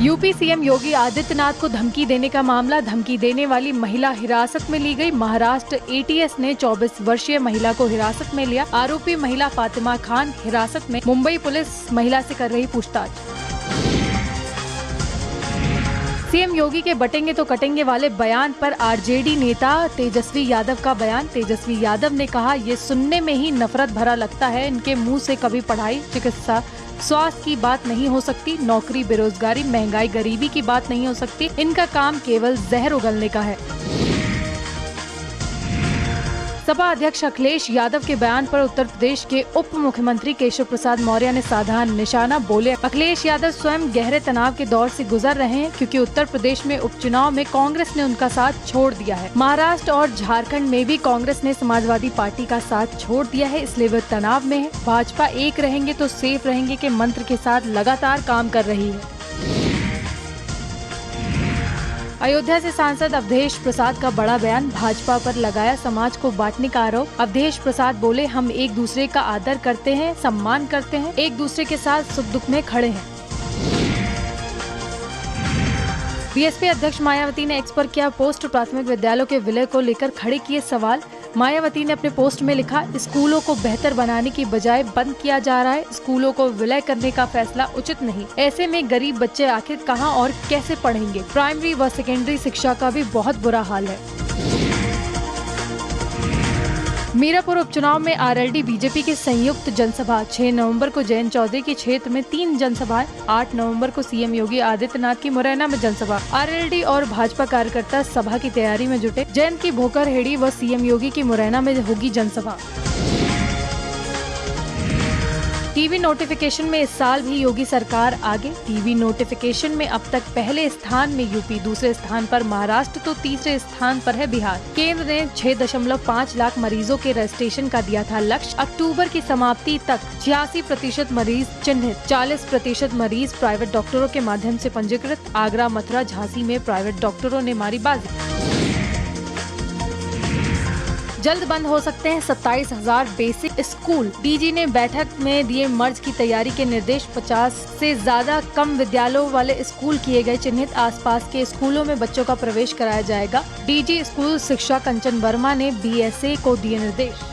UP CM Yogi Adityanath को धमकी देने का मामला, धमकी देने वाली महिला हिरासत में ली गई। महाराष्ट्र एटीएस ने 24 वर्षीय महिला को हिरासत में लिया। आरोपी महिला फातिमा खान हिरासत में। मुंबई पुलिस महिला से कर रही पूछताछ। सीएम योगी के बटेंगे तो कटेंगे वाले बयान पर आरजेडी नेता तेजस्वी यादव का बयान। तेजस्वी यादव ने कहा, ये सुनने में ही नफरत भरा लगता है। इनके मुंह से कभी पढ़ाई, चिकित्सा, स्वास्थ्य की बात नहीं हो सकती, नौकरी, बेरोजगारी, महंगाई, गरीबी की बात नहीं हो सकती। इनका काम केवल जहर उगलने का है। सपा अध्यक्ष अखिलेश यादव के बयान पर उत्तर प्रदेश के उप मुख्यमंत्री केशव प्रसाद मौर्य ने साधा निशाना। बोले, अखिलेश यादव स्वयं गहरे तनाव के दौर से गुजर रहे हैं क्योंकि उत्तर प्रदेश में उपचुनाव में कांग्रेस ने उनका साथ छोड़ दिया है। महाराष्ट्र और झारखंड में भी कांग्रेस ने समाजवादी पार्टी का साथ छोड़ दिया है, इसलिए वे तनाव में है। भाजपा एक रहेंगे तो सेफ रहेंगे के मंत्र के साथ लगातार काम कर रही है। अयोध्या से सांसद अवधेश प्रसाद का बड़ा बयान। भाजपा पर लगाया समाज को बांटने का आरोप। अवधेश प्रसाद बोले, हम एक दूसरे का आदर करते हैं, सम्मान करते हैं, एक दूसरे के साथ सुख दुख में खड़े हैं। बीएसपी अध्यक्ष मायावती ने एक्स पर किया पोस्ट। प्राथमिक विद्यालयों के विलय को लेकर खड़े किए सवाल। मायावती ने अपने पोस्ट में लिखा, स्कूलों को बेहतर बनाने की बजाय बंद किया जा रहा है। स्कूलों को विलय करने का फैसला उचित नहीं। ऐसे में गरीब बच्चे आखिर कहां और कैसे पढ़ेंगे। प्राइमरी व सेकेंडरी शिक्षा का भी बहुत बुरा हाल है। मीरापुर उपचुनाव में आरएलडी बीजेपी की संयुक्त जनसभा। 6 नवंबर को जयंत चौधरी के क्षेत्र में 3 जनसभाएं। 8 नवंबर को सीएम योगी आदित्यनाथ की मुरैना में जनसभा। आरएलडी और भाजपा कार्यकर्ता सभा की तैयारी में जुटे। जयंत की भोकरहेड़ी व सीएम योगी की मुरैना में होगी जनसभा। टीवी नोटिफिकेशन में इस साल भी योगी सरकार आगे। टीवी नोटिफिकेशन में अब तक पहले स्थान में यूपी, दूसरे स्थान पर महाराष्ट्र तो तीसरे स्थान पर है बिहार। केंद्र ने 6.5 लाख मरीजों के रजिस्ट्रेशन का दिया था लक्ष्य। अक्टूबर की समाप्ति तक 86% मरीज चिन्हित, 40% मरीज प्राइवेट डॉक्टरों के माध्यम से पंजीकृत। आगरा, मथुरा, झांसी में प्राइवेट डॉक्टरों ने मारी बाजी। जल्द बंद हो सकते हैं 27,000 बेसिक स्कूल। डीजी ने बैठक में दिए मर्ज की तैयारी के निर्देश। 50 से ज्यादा कम विद्यालयों वाले स्कूल किए गए चिन्हित। आसपास के स्कूलों में बच्चों का प्रवेश कराया जाएगा। डीजी स्कूल शिक्षा कंचन वर्मा ने बीएसए को दिए निर्देश।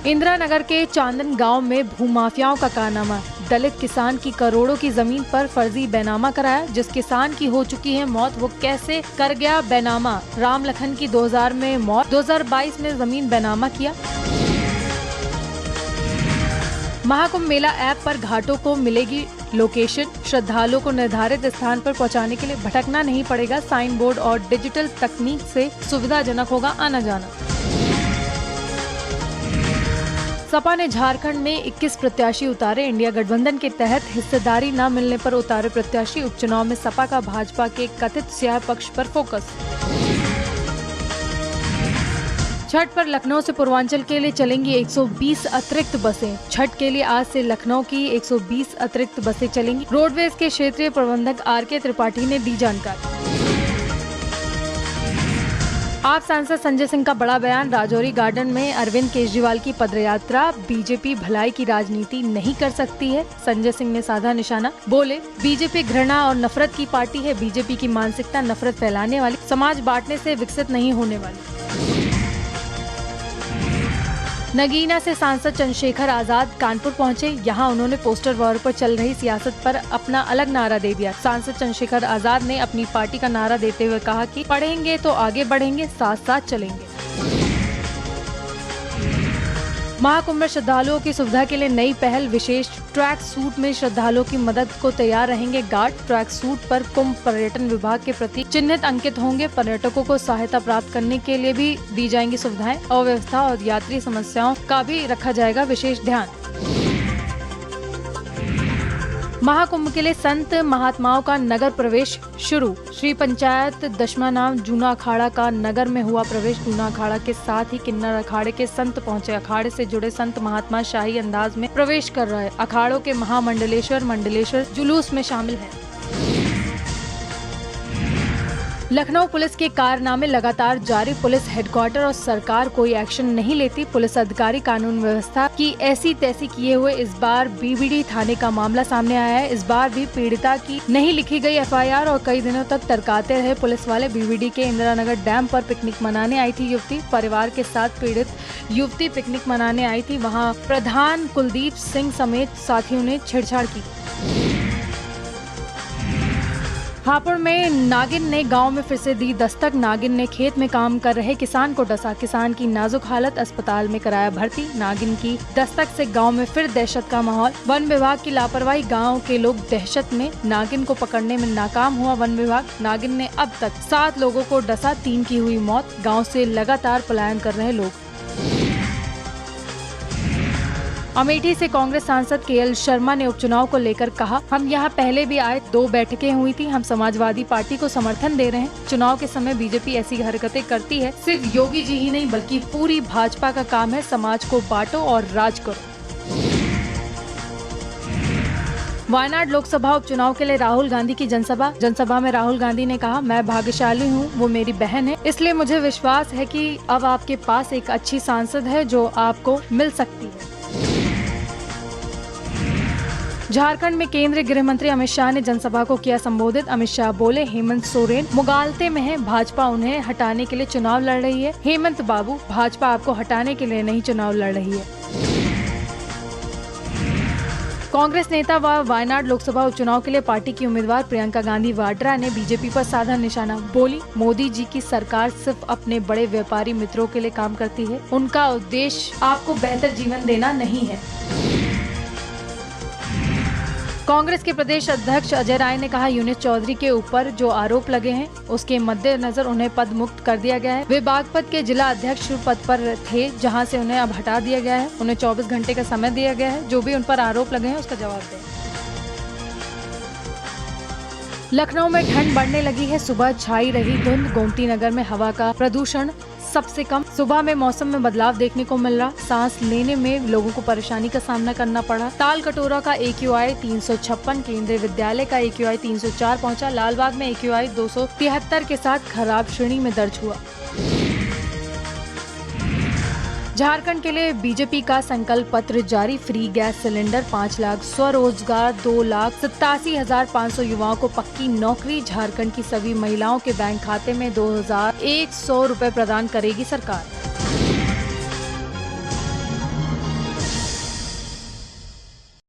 इंदिरा नगर के चांदन गांव में भूमाफियाओं का कारनामा। दलित किसान की करोड़ों की जमीन पर फर्जी बैनामा कराया। जिस किसान की हो चुकी है मौत, वो कैसे कर गया बैनामा। राम लखन की 2000 में मौत, 2022 में जमीन बैनामा किया। महाकुंभ मेला ऐप पर घाटों को मिलेगी लोकेशन। श्रद्धालुओं को निर्धारित स्थान पर पहुंचाने के लिए भटकना नहीं पड़ेगा। साइन बोर्ड और डिजिटल तकनीक से सुविधाजनक होगा आना जाना। सपा ने झारखंड में 21 प्रत्याशी उतारे। इंडिया गठबंधन के तहत हिस्सेदारी न मिलने पर उतारे प्रत्याशी। उपचुनाव में सपा का भाजपा के कथित स्याह पक्ष पर फोकस। छठ पर लखनऊ से पूर्वांचल के लिए चलेंगी 120 अतिरिक्त बसें। छठ के लिए आज से लखनऊ की 120 अतिरिक्त बसें चलेंगी। रोडवेज के क्षेत्रीय प्रबंधक आर.के. त्रिपाठी ने दी जानकारी। आप सांसद संजय सिंह का बड़ा बयान। राजौरी गार्डन में अरविंद केजरीवाल की पदयात्रा। बीजेपी भलाई की राजनीति नहीं कर सकती है, संजय सिंह ने साधा निशाना। बोले, बीजेपी घृणा और नफरत की पार्टी है। बीजेपी की मानसिकता नफरत फैलाने वाली, समाज बांटने से विकसित नहीं होने वाली। नगीना से सांसद चंद्रशेखर आजाद कानपुर पहुंचे। यहां उन्होंने पोस्टर वॉर पर चल रही सियासत पर अपना अलग नारा दे दिया। सांसद चंद्रशेखर आजाद ने अपनी पार्टी का नारा देते हुए कहा कि पढ़ेंगे तो आगे बढ़ेंगे, साथ साथ चलेंगे। महाकुंभ में श्रद्धालुओं की सुविधा के लिए नई पहल। विशेष ट्रैक सूट में श्रद्धालुओं की मदद को तैयार रहेंगे गार्ड। ट्रैक सूट पर कुंभ पर्यटन विभाग के प्रति चिन्हित अंकित होंगे। पर्यटकों को सहायता प्राप्त करने के लिए भी दी जाएंगी सुविधाएं। अव्यवस्था और यात्री समस्याओं का भी रखा जाएगा विशेष ध्यान। महाकुंभ के लिए संत महात्माओं का नगर प्रवेश शुरू। श्री पंचायत दशमानाम जूना अखाड़ा का नगर में हुआ प्रवेश। जूना अखाड़ा के साथ ही किन्नर अखाड़े के संत पहुंचे। अखाड़े से जुड़े संत महात्मा शाही अंदाज में प्रवेश कर रहे। अखाड़ों के मंडलेश्वर जुलूस में शामिल हैं। लखनऊ पुलिस के कारनामे लगातार जारी। पुलिस हेडक्वार्टर और सरकार कोई एक्शन नहीं लेती। पुलिस अधिकारी कानून व्यवस्था की ऐसी तैसी किए हुए इस बार बीबीडी थाने का मामला सामने आया है। इस बार भी पीड़िता की नहीं लिखी गई एफआईआर और कई दिनों तक टरकाते रहे पुलिस वाले। बीबीडी के इंदिरा नगर डैम पर पिकनिक मनाने आई थी युवती। परिवार के साथ पीड़ित युवती पिकनिक मनाने आई थी। वहाँ प्रधान कुलदीप सिंह समेत साथियों ने छेड़छाड़ की। हापुड़ में नागिन ने गांव में फिर से दी दस्तक। नागिन ने खेत में काम कर रहे किसान को डसा। किसान की नाजुक हालत, अस्पताल में कराया भर्ती। नागिन की दस्तक से गांव में फिर दहशत का माहौल। वन विभाग की लापरवाही, गांव के लोग दहशत में। नागिन को पकड़ने में नाकाम हुआ वन विभाग। नागिन ने अब तक 7 लोगों को डसा, 3 की हुई मौत। गाँव से लगातार पलायन कर रहे लोग। अमेठी से कांग्रेस सांसद केएल शर्मा ने उपचुनाव को लेकर कहा, हम यहाँ पहले भी आए, 2 बैठकें हुई थी। हम समाजवादी पार्टी को समर्थन दे रहे हैं। चुनाव के समय बीजेपी ऐसी हरकतें करती है। सिर्फ योगी जी ही नहीं बल्कि पूरी भाजपा का काम है, समाज को बांटो और राज करो। वायनाड लोकसभा उपचुनाव के लिए राहुल गांधी की जनसभा में राहुल गांधी ने कहा, मैं भाग्यशाली हूँ, वो मेरी बहन है, इसलिए मुझे विश्वास है कि अब आपके पास एक अच्छी सांसद है जो आपको मिल सकती है। झारखंड में केंद्रीय गृह मंत्री अमित शाह ने जनसभा को किया संबोधित। अमित शाह बोले, हेमंत सोरेन मुगालते में है, भाजपा उन्हें हटाने के लिए चुनाव लड़ रही है। हेमंत बाबू, भाजपा आपको हटाने के लिए नहीं चुनाव लड़ रही है। कांग्रेस नेता व वायनाड लोकसभा उपचुनाव के लिए पार्टी की उम्मीदवार प्रियंका गांधी वाड्रा ने बीजेपी पर साधा निशाना। बोली, मोदी जी की सरकार सिर्फ अपने बड़े व्यापारी मित्रों के लिए काम करती है, उनका उद्देश्य आपको बेहतर जीवन देना नहीं है। कांग्रेस के प्रदेश अध्यक्ष अजय राय ने कहा, यूनुस चौधरी के ऊपर जो आरोप लगे हैं उसके मद्देनजर उन्हें पद मुक्त कर दिया गया है। वे बागपत के जिला अध्यक्ष पद पर थे, जहां से उन्हें अब हटा दिया गया है। उन्हें 24 घंटे का समय दिया गया है, जो भी उन पर आरोप लगे हैं उसका जवाब दें। लखनऊ में ठंड बढ़ने लगी है। सुबह छाई रही धुंध। गोमती नगर में हवा का प्रदूषण सबसे कम। सुबह में मौसम में बदलाव देखने को मिल रहा। सांस लेने में लोगों को परेशानी का सामना करना पड़ा। ताल कटोरा का AQI 356, केंद्रीय विद्यालय का AQI 304 पहुंचा। लालबाग में AQI 273 के साथ खराब श्रेणी में दर्ज हुआ। झारखंड के लिए बीजेपी का संकल्प पत्र जारी। फ्री गैस सिलेंडर, 5 लाख स्वरोजगार, 2,87,500 युवाओं को पक्की नौकरी। झारखंड की सभी महिलाओं के बैंक खाते में 2,100 रुपए प्रदान करेगी सरकार।